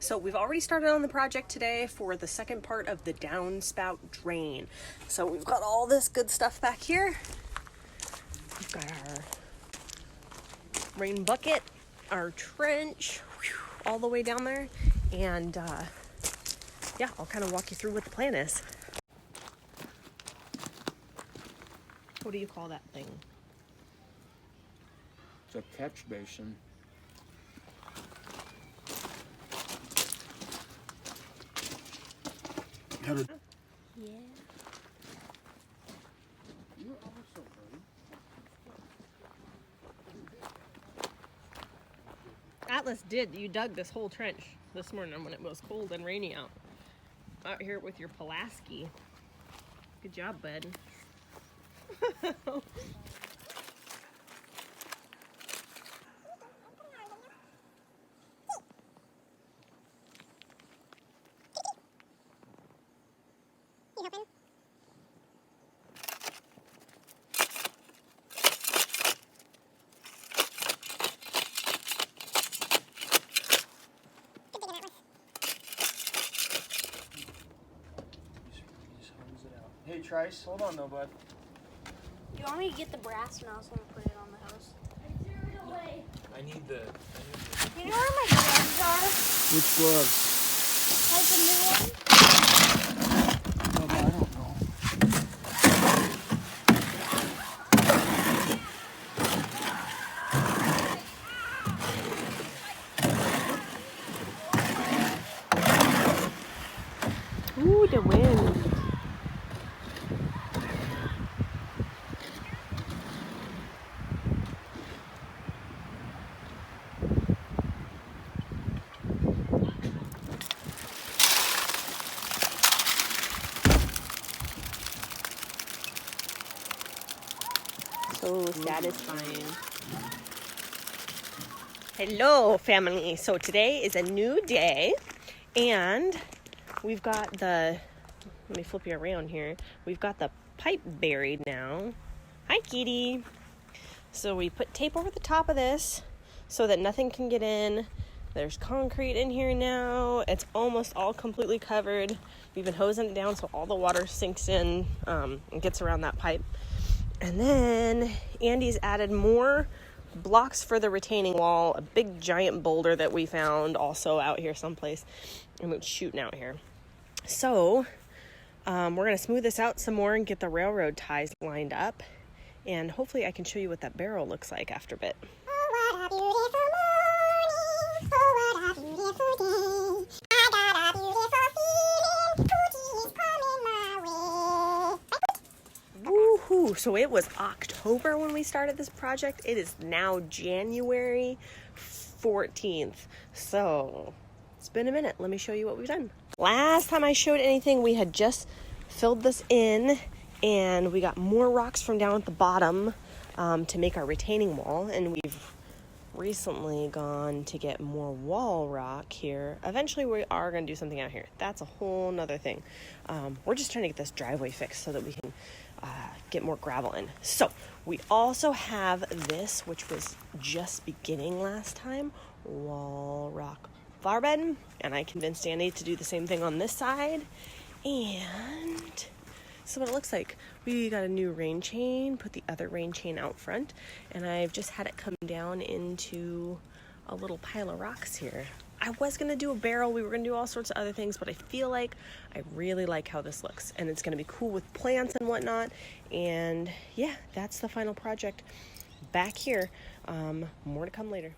So we've already started on the project today for the second part of the downspout drain. So we've got all this good stuff back here. We've got our rain bucket, our trench, all the way down there. And yeah, I'll kind of walk you through what the plan is. What do you call that thing? It's a catch basin. Yeah. You're also pretty. Atlas you dug this whole trench this morning when it was cold and rainy out here with your Pulaski. Good job, bud. Hey Trice, hold on though, bud. You want me to get the brass knuckles and put it on the hose? I need the. You know where my gloves are? Which gloves? Like the new one? No, I don't know. Ooh, the wind. So satisfying. Hello, family. So today is a new day, and we've got the, let me flip you around here. We've got the pipe buried now. Hi, kitty. So we put tape over the top of this so that nothing can get in. There's concrete in here now. It's almost all completely covered. We've been hosing it down so all the water sinks in and gets around that pipe. And then Andy's added more blocks for the retaining wall, a big giant boulder that we found also out here someplace, and it's shooting out here. So we're going to smooth this out some more and get the railroad ties lined up, and hopefully I can show you what that barrel looks like after a bit. Oh, what a beautiful morning. Oh, what a beautiful day. I got a beautiful feeling. Poochie is coming my way. Woohoo! So it was October when we started this project. It is now January 14th. So it's been a minute. Let me show you what we've done. Last time I showed anything, we had just filled this in, and we got more rocks from down at the bottom to make our retaining wall, and we've recently gone to get more wall rock here. Eventually we are going to do something out here. That's a whole nother thing. We're just trying to get this driveway fixed so that we can get more gravel in. So we also have this, which was just beginning last time, wall rock flower bed, and I convinced Andy to do the same thing on this side. And so what it looks like, we got a new rain chain, put the other rain chain out front, and I've just had it come down into a little pile of rocks here. I was going to do a barrel, we were going to do all sorts of other things, but I feel like I really like how this looks, and it's going to be cool with plants and whatnot. And yeah, that's the final project back here. More to come later.